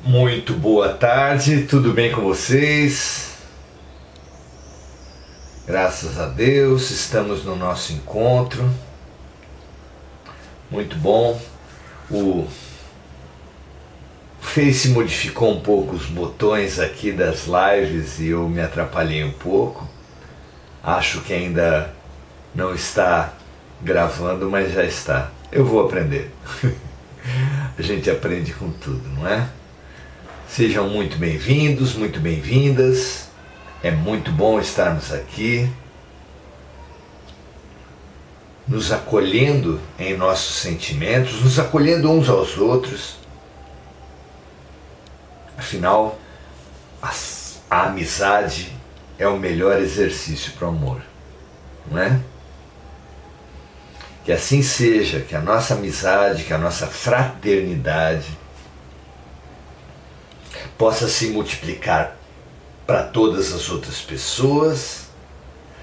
Muito boa tarde, tudo bem com vocês? Graças a Deus, estamos no nosso encontro. Muito bom. O Face modificou um pouco os botões aqui das lives e eu me atrapalhei um pouco. Acho que ainda não está gravando, mas já está. Eu vou aprender. A gente aprende com tudo, não é? Sejam muito bem-vindos, muito bem-vindas. É muito bom estarmos aqui, nos acolhendo em nossos sentimentos, nos acolhendo uns aos outros. Afinal, a amizade é o melhor exercício para o amor, não é? Que assim seja, que a nossa amizade, que a nossa fraternidade possa se multiplicar para todas as outras pessoas,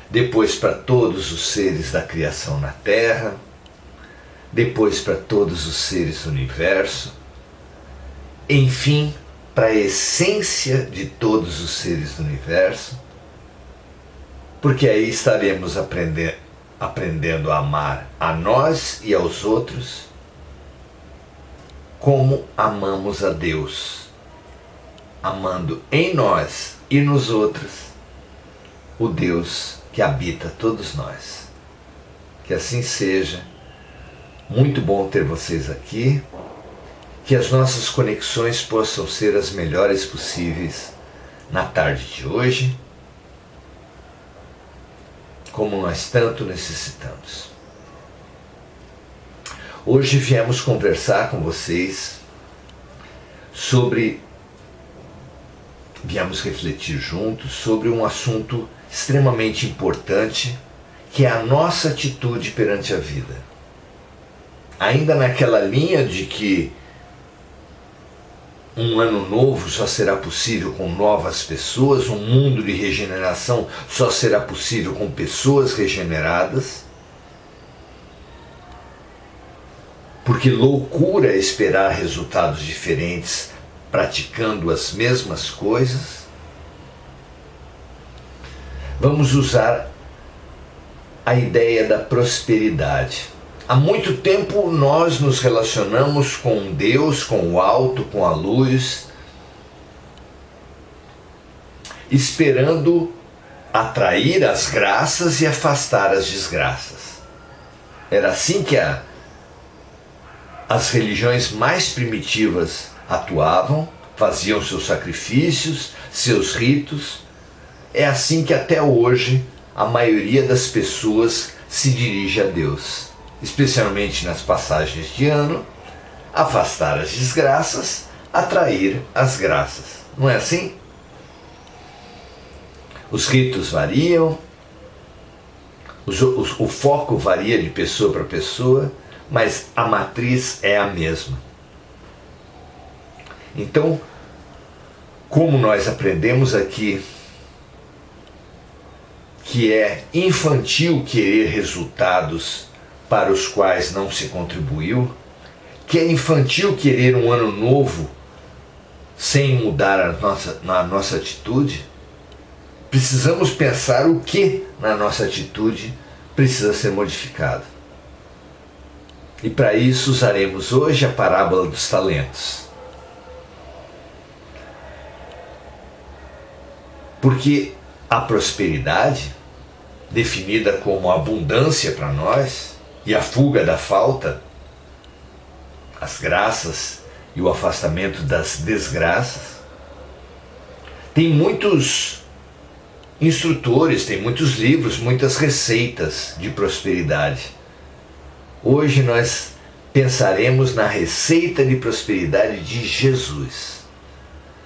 depois para todos os seres da criação na Terra, depois para todos os seres do universo, enfim, para a essência de todos os seres do universo, porque aí estaremos aprendendo a amar a nós e aos outros como amamos a Deus, amando em nós e nos outros o Deus que habita todos nós. Que assim seja. Muito bom ter vocês aqui. Que as nossas conexões possam ser as melhores possíveis na tarde de hoje, como nós tanto necessitamos. Hoje viemos conversar com vocês viemos refletir juntos sobre um assunto extremamente importante, que é a nossa atitude perante a vida. Ainda naquela linha de que um ano novo só será possível com novas pessoas, um mundo de regeneração só será possível com pessoas regeneradas, porque loucura é esperar resultados diferentes praticando as mesmas coisas. Vamos usar a ideia da prosperidade. Há muito tempo nós nos relacionamos com Deus, com o alto, com a luz, esperando atrair as graças e afastar as desgraças. Era assim que as religiões mais primitivas atuavam, faziam seus sacrifícios, seus ritos. É assim que até hoje a maioria das pessoas se dirige a Deus, especialmente nas passagens de ano, afastar as desgraças, atrair as graças. Não é assim? Os ritos variam, o foco varia de pessoa para pessoa, mas a matriz é a mesma. Então, como nós aprendemos aqui que é infantil querer resultados para os quais não se contribuiu, que é infantil querer um ano novo sem mudar a nossa atitude, precisamos pensar o que na nossa atitude precisa ser modificado. E para isso usaremos hoje a parábola dos talentos. Porque a prosperidade, definida como abundância para nós, e a fuga da falta, as graças e o afastamento das desgraças, tem muitos instrutores, tem muitos livros, muitas receitas de prosperidade. Hoje nós pensaremos na receita de prosperidade de Jesus,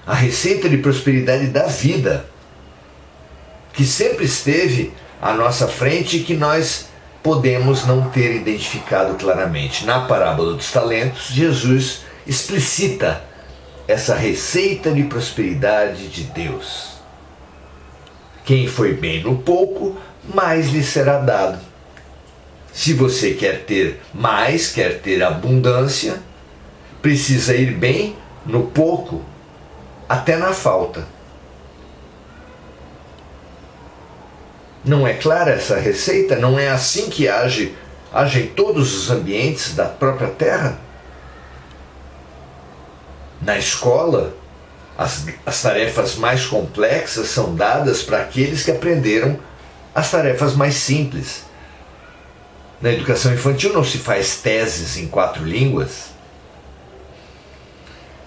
a receita de prosperidade da vida, que sempre esteve à nossa frente e que nós podemos não ter identificado claramente. Na parábola dos talentos, Jesus explicita essa receita de prosperidade de Deus. Quem foi bem no pouco, mais lhe será dado. Se você quer ter mais, quer ter abundância, precisa ir bem no pouco até na falta. Não é clara essa receita? Não é assim que age em todos os ambientes da própria terra? Na escola, as tarefas mais complexas são dadas para aqueles que aprenderam as tarefas mais simples. Na educação infantil não se faz teses em 4 línguas.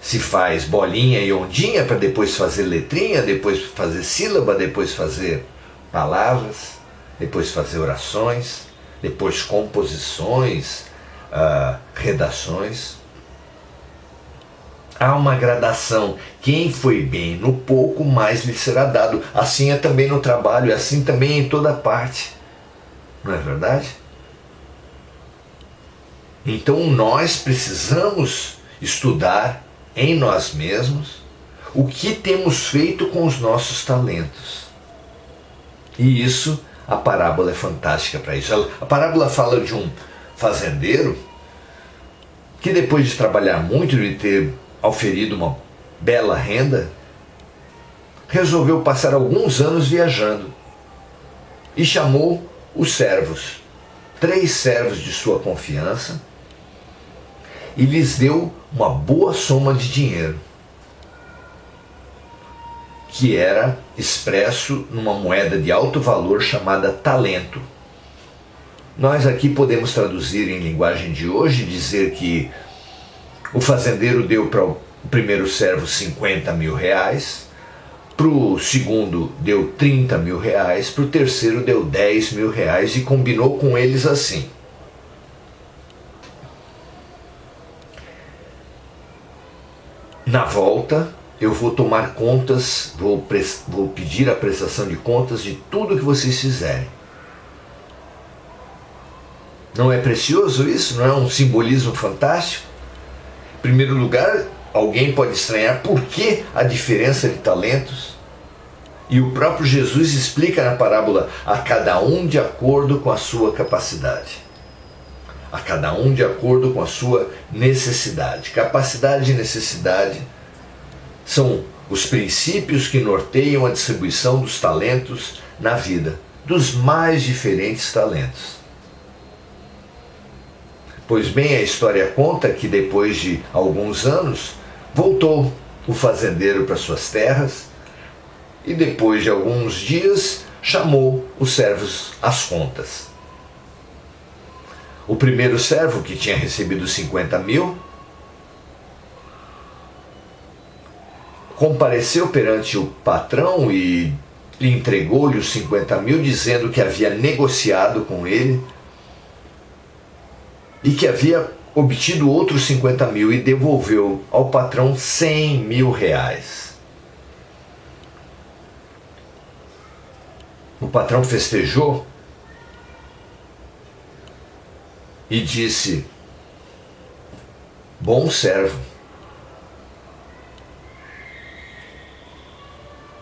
Se faz bolinha e ondinha para depois fazer letrinha, depois fazer sílaba, depois fazer palavras, depois fazer orações, depois composições, redações. Há uma gradação. Quem foi bem no pouco, mais lhe será dado. Assim é também no trabalho, assim também em toda parte. Não é verdade? Então nós precisamos estudar em nós mesmos o que temos feito com os nossos talentos. E isso, a parábola é fantástica para isso. A parábola fala de um fazendeiro que, depois de trabalhar muito e ter auferido uma bela renda, resolveu passar alguns anos viajando e chamou os servos, 3 servos de sua confiança, e lhes deu uma boa soma de dinheiro, que era expresso numa moeda de alto valor chamada talento. Nós aqui podemos traduzir em linguagem de hoje e dizer que o fazendeiro deu para o primeiro servo 50 mil reais, para o segundo deu 30 mil reais, para o terceiro deu 10 mil reais e combinou com eles assim: na volta eu vou tomar contas, vou pedir a prestação de contas de tudo que vocês fizerem. Não é precioso isso? Não é um simbolismo fantástico? Em primeiro lugar, alguém pode estranhar por que a diferença de talentos. E o próprio Jesus explica na parábola: a cada um de acordo com a sua capacidade. A cada um de acordo com a sua necessidade. Capacidade e necessidade são os princípios que norteiam a distribuição dos talentos na vida, dos mais diferentes talentos. Pois bem, a história conta que depois de alguns anos, voltou o fazendeiro para suas terras e depois de alguns dias chamou os servos às contas. O primeiro servo, que tinha recebido 50 mil, compareceu perante o patrão e entregou-lhe os 50 mil, dizendo que havia negociado com ele e que havia obtido outros 50 mil, e devolveu ao patrão 100 mil reais. O patrão festejou e disse: bom servo,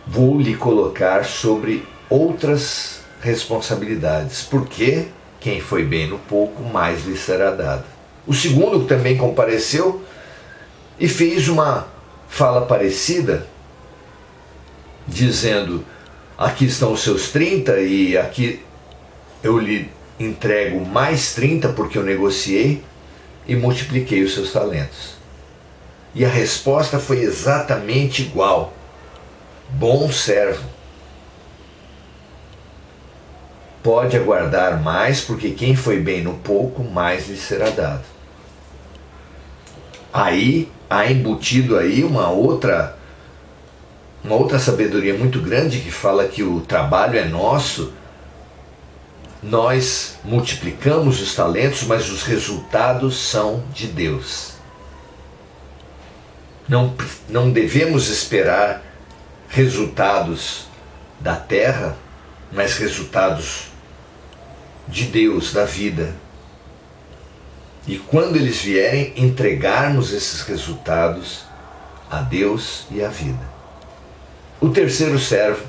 vou lhe colocar sobre outras responsabilidades, porque quem foi bem no pouco, mais lhe será dado. O segundo também compareceu e fez uma fala parecida, dizendo: aqui estão os seus 30 e aqui eu lhe entrego mais 30 porque eu negociei e multipliquei os seus talentos. E a resposta foi exatamente igual: bom servo, pode aguardar mais, porque quem foi bem no pouco, mais lhe será dado. Aí há embutido aí uma outra sabedoria muito grande, que fala que o trabalho é nosso, nós multiplicamos os talentos, mas os resultados são de Deus. Não devemos esperar resultados da terra, mas resultados de Deus, da vida. E quando eles vierem, entregarmos esses resultados a Deus e à vida. O terceiro servo,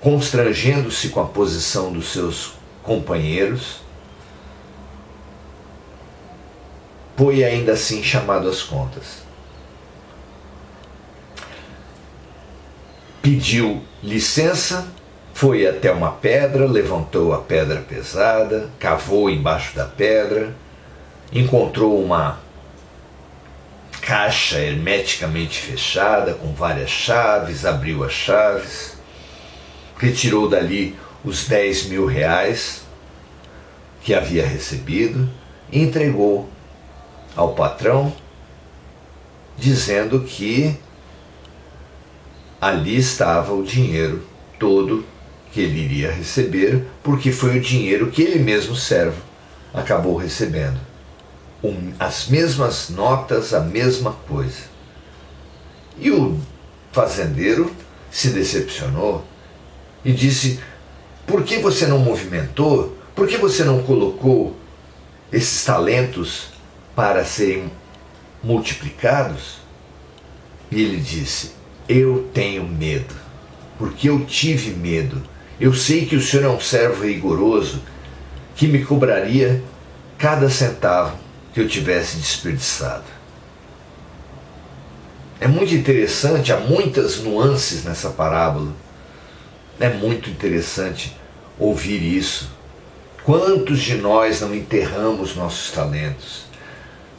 constrangendo-se com a posição dos seus companheiros, foi ainda assim chamado às contas. Pediu licença, foi até uma pedra, levantou a pedra pesada, cavou embaixo da pedra, encontrou uma caixa hermeticamente fechada, com várias chaves, abriu as chaves, retirou dali os 10 mil reais que havia recebido e entregou ao patrão, dizendo que ali estava o dinheiro todo que ele iria receber, porque foi o dinheiro que ele mesmo, servo, acabou recebendo. As mesmas notas, a mesma coisa. E o fazendeiro se decepcionou e disse: por que você não movimentou? Por que você não colocou esses talentos para serem multiplicados? E ele disse: eu tenho medo, porque eu tive medo. Eu sei que o Senhor é um servo rigoroso, que me cobraria cada centavo que eu tivesse desperdiçado. É muito interessante, há muitas nuances nessa parábola. É muito interessante ouvir isso. Quantos de nós não enterramos nossos talentos?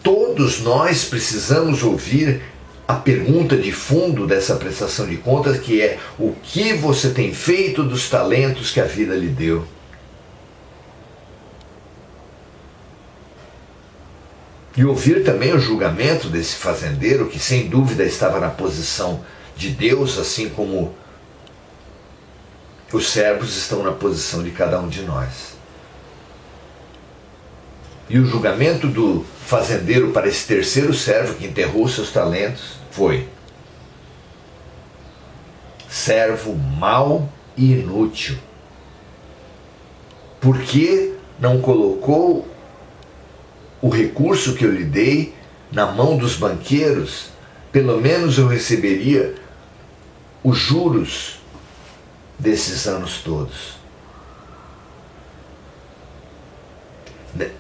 Todos nós precisamos ouvir a pergunta de fundo dessa prestação de contas, que é: o que você tem feito dos talentos que a vida lhe deu? E ouvir também o julgamento desse fazendeiro, que sem dúvida estava na posição de Deus, assim como os servos estão na posição de cada um de nós. E o julgamento do fazendeiro para esse terceiro servo que enterrou seus talentos foi: servo mau e inútil. Por que não colocou o recurso que eu lhe dei na mão dos banqueiros? Pelo menos eu receberia os juros desses anos todos.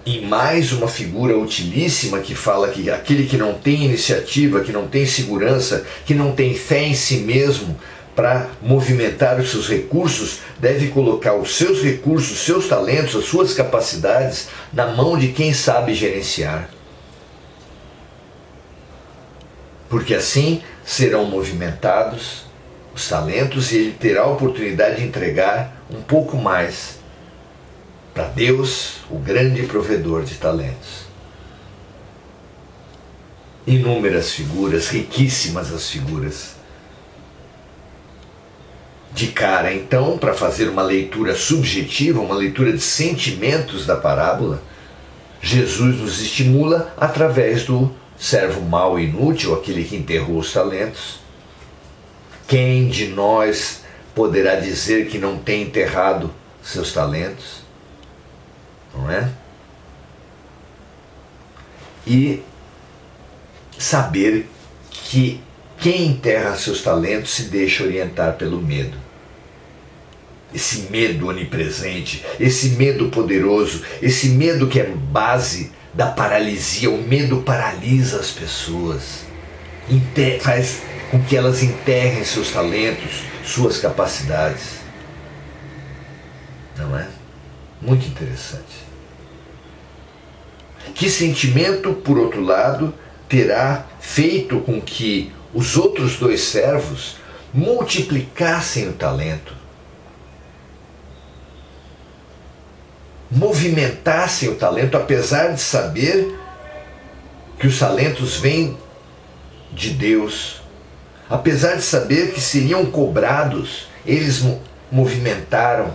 E mais uma figura utilíssima que fala que aquele que não tem iniciativa, que não tem segurança, que não tem fé em si mesmo para movimentar os seus recursos, deve colocar os seus recursos, os seus talentos, as suas capacidades na mão de quem sabe gerenciar. Porque assim serão movimentados os talentos e ele terá a oportunidade de entregar um pouco mais para Deus, o grande provedor de talentos. Inúmeras figuras, riquíssimas as figuras. De cara, então, para fazer uma leitura subjetiva, uma leitura de sentimentos da parábola, Jesus nos estimula através do servo mau e inútil, aquele que enterrou os talentos. Quem de nós poderá dizer que não tem enterrado seus talentos? Não é? E saber que quem enterra seus talentos se deixa orientar pelo medo. Esse medo onipresente, esse medo poderoso, esse medo que é base da paralisia. O medo paralisa as pessoas, faz com que elas enterrem seus talentos, suas capacidades. Não é? Muito interessante. Que sentimento, por outro lado, terá feito com que os outros dois servos multiplicassem o talento, movimentassem o talento, apesar de saber que os talentos vêm de Deus, apesar de saber que seriam cobrados, eles movimentaram,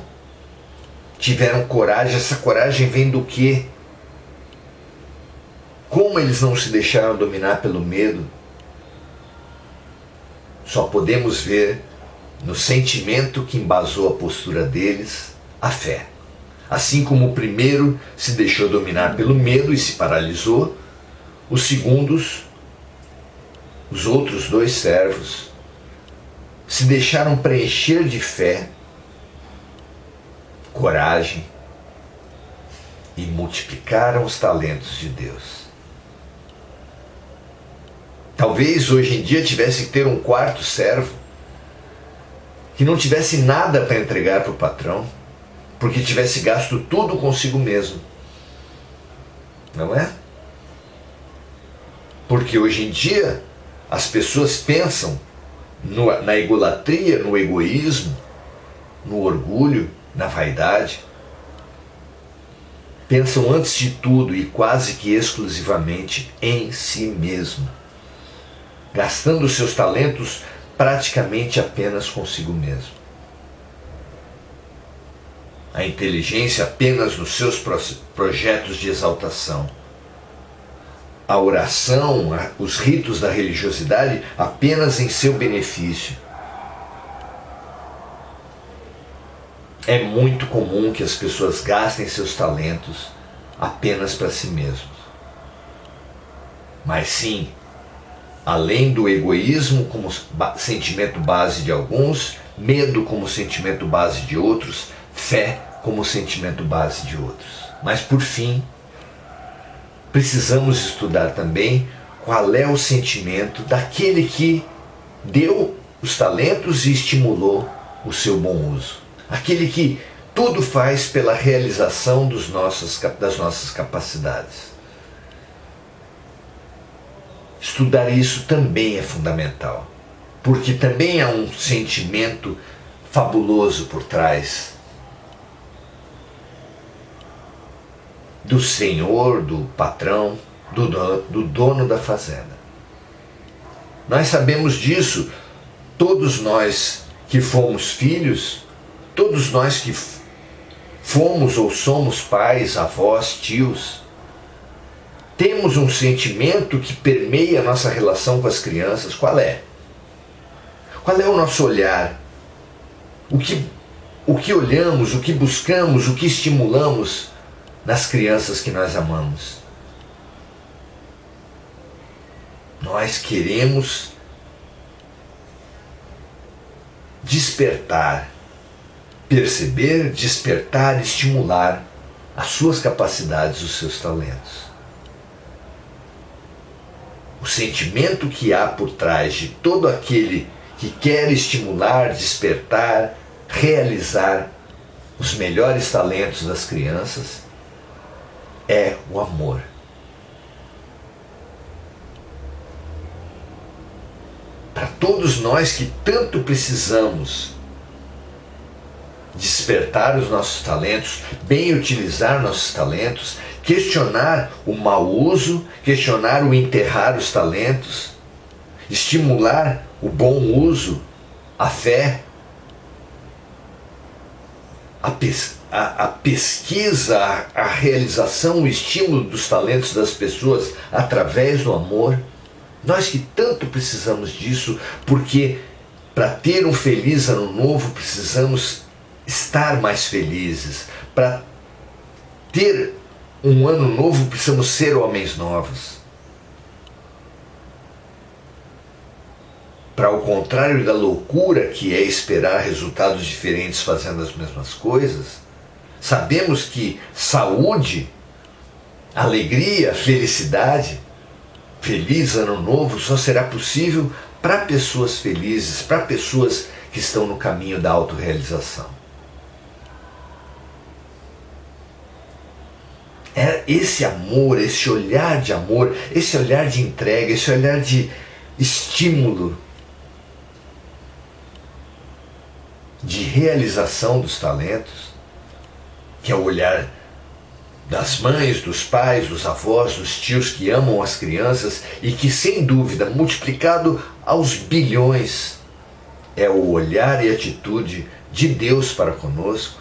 tiveram coragem. Essa coragem vem do quê? Como eles não se deixaram dominar pelo medo? Só podemos ver no sentimento que embasou a postura deles, a fé. Assim como o primeiro se deixou dominar pelo medo e se paralisou, os outros dois servos, se deixaram preencher de fé, coragem e multiplicaram os talentos de Deus. Talvez hoje em dia tivesse que ter um quarto servo que não tivesse nada para entregar para o patrão, porque tivesse gasto tudo consigo mesmo. Não é? Porque hoje em dia as pessoas pensam na egolatria, no egoísmo, no orgulho, na vaidade. Pensam antes de tudo e quase que exclusivamente em si mesmo, gastando seus talentos praticamente apenas consigo mesmo. A inteligência apenas nos seus projetos de exaltação. A oração, os ritos da religiosidade apenas em seu benefício. É muito comum que as pessoas gastem seus talentos apenas para si mesmos. Mas sim, além do egoísmo como sentimento base de alguns, medo como sentimento base de outros, fé como sentimento base de outros. Mas por fim, precisamos estudar também qual é o sentimento daquele que deu os talentos e estimulou o seu bom uso. Aquele que tudo faz pela realização das nossas capacidades. Estudar isso também é fundamental, porque também há um sentimento fabuloso por trás do senhor, do patrão, do dono da fazenda. Nós sabemos disso, todos nós que fomos filhos, todos nós que fomos ou somos pais, avós, tios, temos um sentimento que permeia a nossa relação com as crianças. Qual é? Qual é o nosso olhar? O que olhamos, o que buscamos, o que estimulamos nas crianças que nós amamos? Nós queremos despertar, perceber, despertar, estimular as suas capacidades, os seus talentos. O sentimento que há por trás de todo aquele que quer estimular, despertar, realizar os melhores talentos das crianças é o amor. Para todos nós que tanto precisamos despertar os nossos talentos, bem utilizar nossos talentos, questionar o mau uso, questionar o enterrar os talentos, estimular o bom uso, a fé, a pesquisa, a realização, o estímulo dos talentos das pessoas através do amor. Nós que tanto precisamos disso, porque para ter um feliz ano novo precisamos estar mais felizes. Para ter um ano novo precisamos ser homens novos. Para ao contrário da loucura que é esperar resultados diferentes fazendo as mesmas coisas, sabemos que saúde, alegria, felicidade, feliz ano novo só será possível para pessoas felizes, para pessoas que estão no caminho da autorrealização. É esse amor, esse olhar de amor, esse olhar de entrega, esse olhar de estímulo, de realização dos talentos, que é o olhar das mães, dos pais, dos avós, dos tios que amam as crianças e que, sem dúvida, multiplicado aos bilhões, é o olhar e atitude de Deus para conosco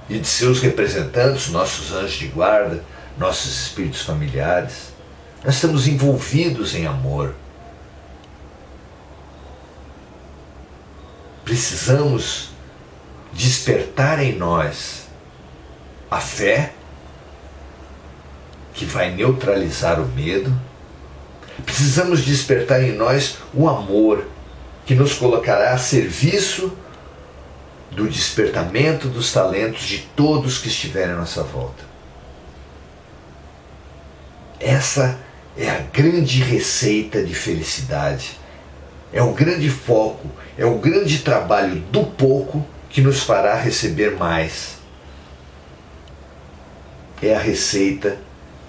e de seus representantes, nossos anjos de guarda, nossos espíritos familiares. Nós estamos envolvidos em amor. Precisamos despertar em nós a fé, que vai neutralizar o medo. Precisamos despertar em nós o amor, que nos colocará a serviço do despertamento dos talentos de todos que estiverem à nossa volta. Essa é a grande receita de felicidade. É o grande foco, é o grande trabalho do pouco que nos fará receber mais. É a receita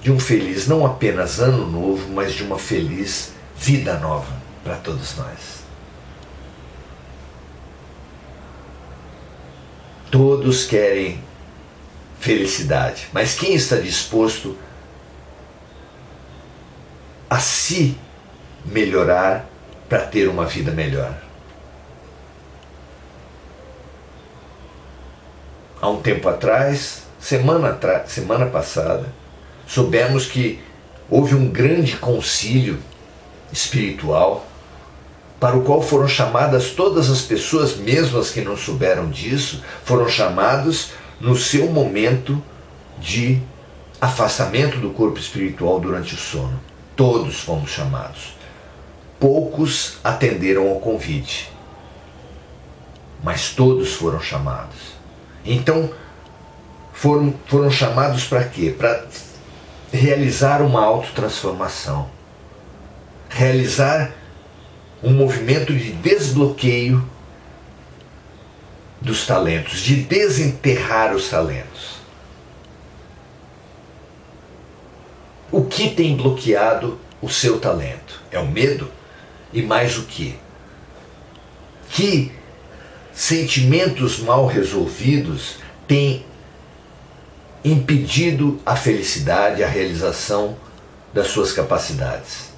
de um feliz, não apenas ano novo, mas de uma feliz vida nova para todos nós. Todos querem felicidade, mas quem está disposto a se melhorar para ter uma vida melhor? Há um tempo atrás, semana passada, soubemos que houve um grande concílio espiritual para o qual foram chamadas todas as pessoas, mesmo as que não souberam disso, foram chamados no seu momento de afastamento do corpo espiritual durante o sono. Todos fomos chamados. Poucos atenderam ao convite, mas todos foram chamados. Então, foram chamados para quê? Para realizar uma autotransformação, realizar um movimento de desbloqueio dos talentos, de desenterrar os talentos. O que tem bloqueado o seu talento? É o medo? E mais o quê? Que sentimentos mal resolvidos têm impedido a felicidade, a realização das suas capacidades?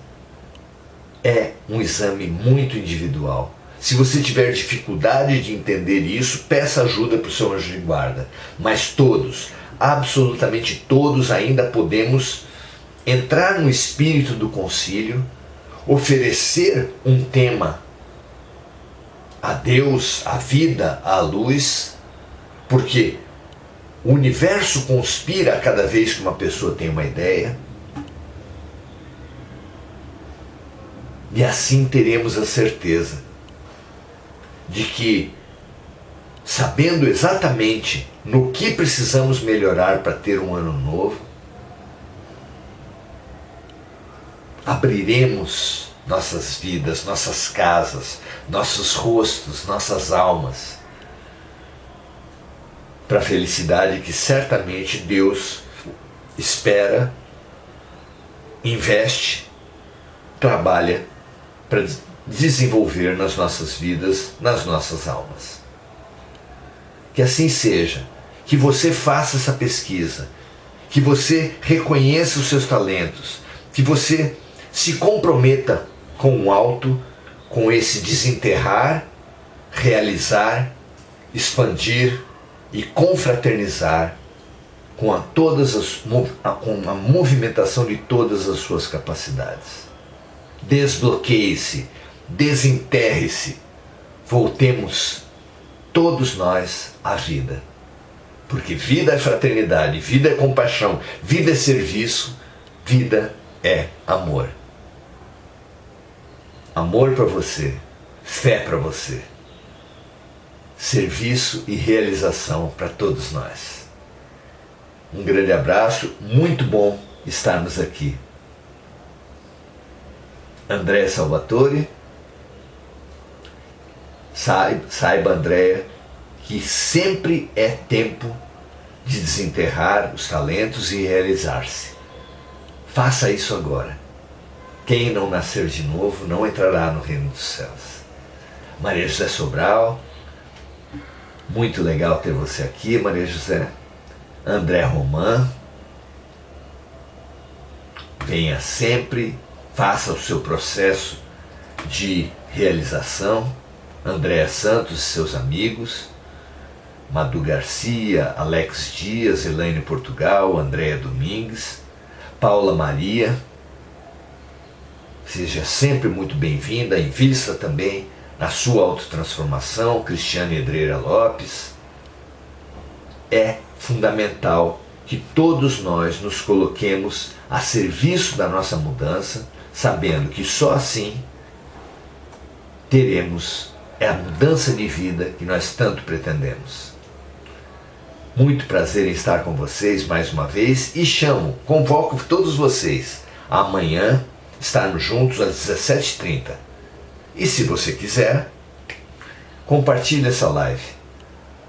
É um exame muito individual. Se você tiver dificuldade de entender isso, peça ajuda para o seu anjo de guarda. Mas todos, absolutamente todos, ainda podemos entrar no espírito do concílio, oferecer um tema a Deus, à vida, à luz, porque o universo conspira a cada vez que uma pessoa tem uma ideia, e assim teremos a certeza de que, sabendo exatamente no que precisamos melhorar para ter um ano novo, abriremos nossas vidas, nossas casas, nossos rostos, nossas almas para a felicidade que certamente Deus espera, investe, trabalha para desenvolver nas nossas vidas, nas nossas almas. Que assim seja, que você faça essa pesquisa, que você reconheça os seus talentos, que você se comprometa com o alto, com esse desenterrar, realizar, expandir e confraternizar com a movimentação de todas as suas capacidades. Desbloqueie-se, desenterre-se, voltemos todos nós à vida. Porque vida é fraternidade, vida é compaixão, vida é serviço, vida é amor. Amor para você, fé para você, serviço e realização para todos nós. Um grande abraço, muito bom estarmos aqui. Andréa Salvatore, saiba Andréa, que sempre é tempo de desenterrar os talentos e realizar-se. Faça isso agora. Quem não nascer de novo não entrará no reino dos céus. Maria José Sobral, muito legal ter você aqui, Maria José. André Roman, venha sempre, faça o seu processo de realização. Andréa Santos e seus amigos, Madu Garcia, Alex Dias, Elaine Portugal, Andréa Domingues, Paula Maria, seja sempre muito bem-vinda, invista também na sua autotransformação. Cristiane Edreira Lopes. É fundamental que todos nós nos coloquemos a serviço da nossa mudança, sabendo que só assim teremos a mudança de vida que nós tanto pretendemos. Muito prazer em estar com vocês mais uma vez e convoco todos vocês amanhã estarmos juntos às 17h30. E se você quiser, compartilhe essa live.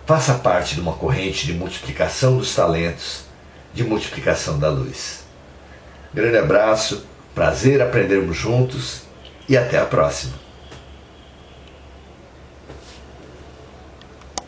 Faça parte de uma corrente de multiplicação dos talentos, de multiplicação da luz. Grande abraço, prazer aprendermos juntos e até a próxima.